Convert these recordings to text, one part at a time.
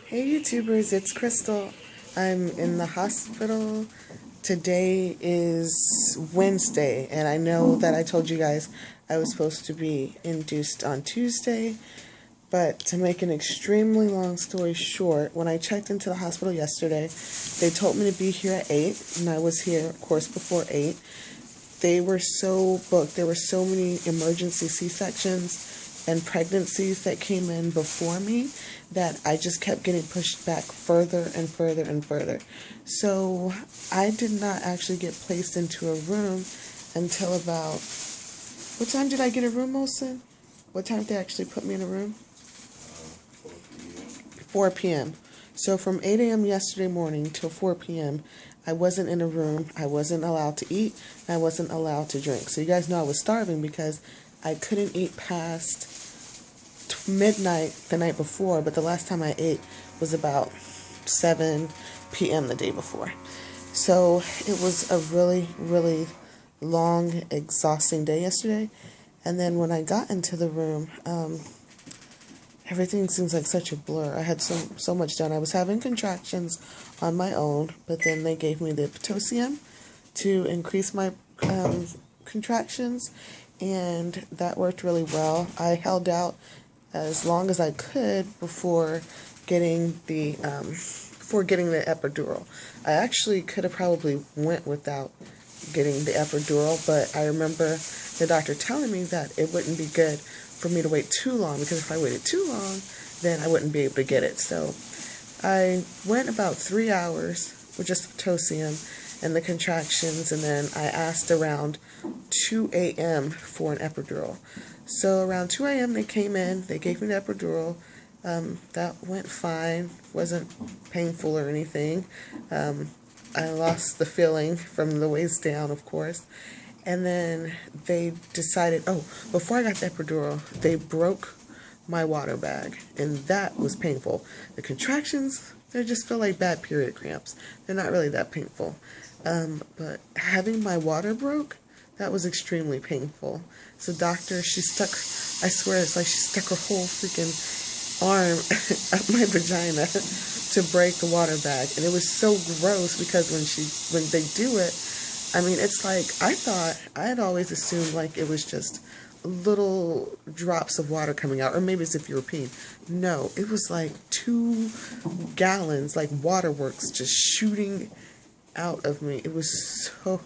Hey YouTubers, it's Crystal. I'm in the hospital. Today is Wednesday, and I know that I told you guys I was supposed to be induced on Tuesday, but to make an extremely long story short, when I checked into the hospital yesterday, they told me to be here at 8, and I was here, of course, before 8. They were so booked. There were so many emergency C-sections and pregnancies that came in before me that I just kept getting pushed back further and further and further. So I did not actually get placed into a room until about, what time did I get a room, Molson? What time did they actually put me in a room? 4 p.m. So from 8 a.m. yesterday morning till 4 p.m., I wasn't in a room, I wasn't allowed to eat, and I wasn't allowed to drink. So you guys know I was starving because I couldn't eat past midnight the night before, but the last time I ate was about 7 p.m. the day before. So it was a really, really long, exhausting day yesterday. And then when I got into the room, everything seems like such a blur. I had so much done. I was having contractions on my own, but then they gave me the Pitocin to increase my contractions, and that worked really well. I held out as long as I could before getting the epidural. I actually could have probably went without getting the epidural, but I remember the doctor telling me that it wouldn't be good for me to wait too long, because if I waited too long, then I wouldn't be able to get it. So I went about 3 hours with just Pitocin and the contractions, and then I asked around 2 a.m. for an epidural. So around 2 a.m. they came in, they gave me the epidural. That went fine, wasn't painful or anything. I lost the feeling from the waist down, of course. And then they decided, before I got the epidural, they broke my water bag, and that was painful. The contractions, they just feel like bad period cramps. They're not really that painful. But having my water broke, that was extremely painful. So doctor, she stuck, I swear it's like she stuck her whole freaking arm up my vagina to break the water bag. And it was so gross because when they do it, I mean, it's like, I had always assumed like it was just little drops of water coming out, or maybe it's if you were peeing. No, it was like 2 gallons, like waterworks just shooting out of me. It was so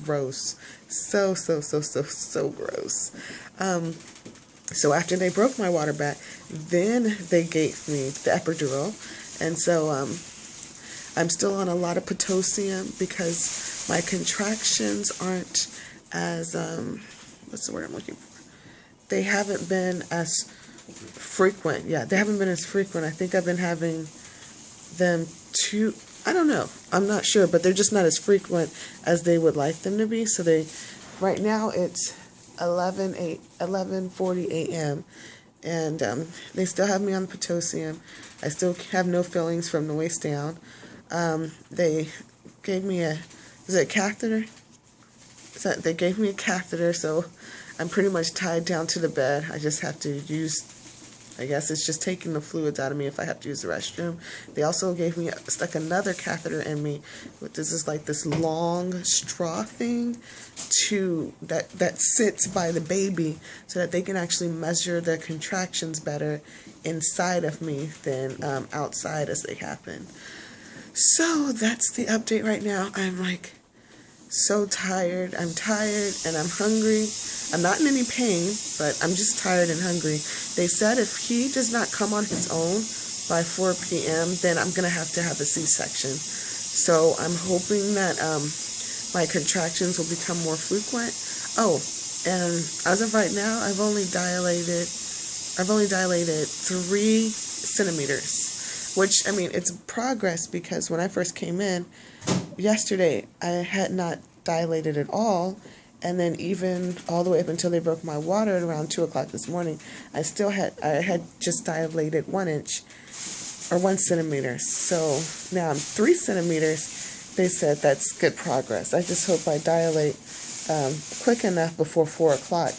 gross. So gross. So after they broke my water bag, then they gave me the epidural. And so I'm still on a lot of Pitocin because my contractions aren't as, what's the word I'm looking for? They haven't been as frequent. Yeah, they haven't been as frequent. I think I've been having them I don't know. I'm not sure, but they're just not as frequent as they would like them to be. So right now it's 11:40 a.m. and they still have me on Pitocin. I still have no feelings from the waist down. They gave me a catheter? They gave me a catheter, so I'm pretty much tied down to the bed. I just have to use, I guess it's just taking the fluids out of me if I have to use the restroom. They also stuck another catheter in me. This is like this long straw thing that sits by the baby so that they can actually measure the contractions better inside of me than outside as they happen. So that's the update right now. I'm like so tired. I'm tired and I'm hungry. I'm not in any pain, but I'm just tired and hungry. They said if he does not come on his own by 4 p.m., then I'm going to have a C-section. So I'm hoping that my contractions will become more frequent. Oh, and as of right now, I've only dilated 3 centimeters, which, I mean, it's progress because when I first came in yesterday, I had not dilated at all. And then even all the way up until they broke my water at around 2 o'clock this morning, I had just dilated 1 inch or 1 centimeter. So now I'm 3 centimeters. They said that's good progress. I just hope I dilate quick enough before 4 o'clock.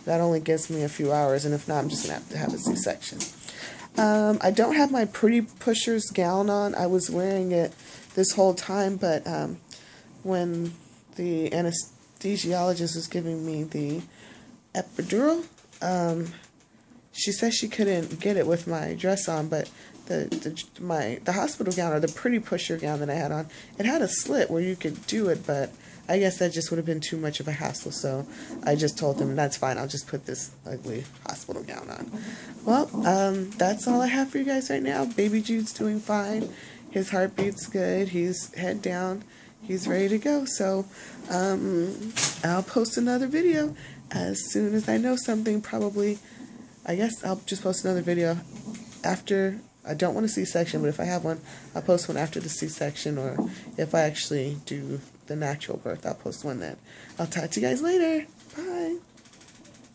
That only gives me a few hours, and if not, I'm just going to have a C-section. I don't have my Pretty Pushers gown on. I was wearing it this whole time, but when the anesthesiologist was giving me the epidural, she said she couldn't get it with my dress on, but the hospital gown, or the Pretty Pusher gown that I had on, it had a slit where you could do it, but I guess that just would have been too much of a hassle, so I just told them, that's fine, I'll just put this ugly hospital gown on. Well, that's all I have for you guys right now. Baby Jude's doing fine. His heartbeat's good. He's head down. He's ready to go. So, I'll post another video as soon as I know something. Probably, I guess I'll just post another video after. I don't want a C-section, but if I have one, I'll post one after the C-section, or if I actually do the natural birth, I'll post one then. I'll talk to you guys later.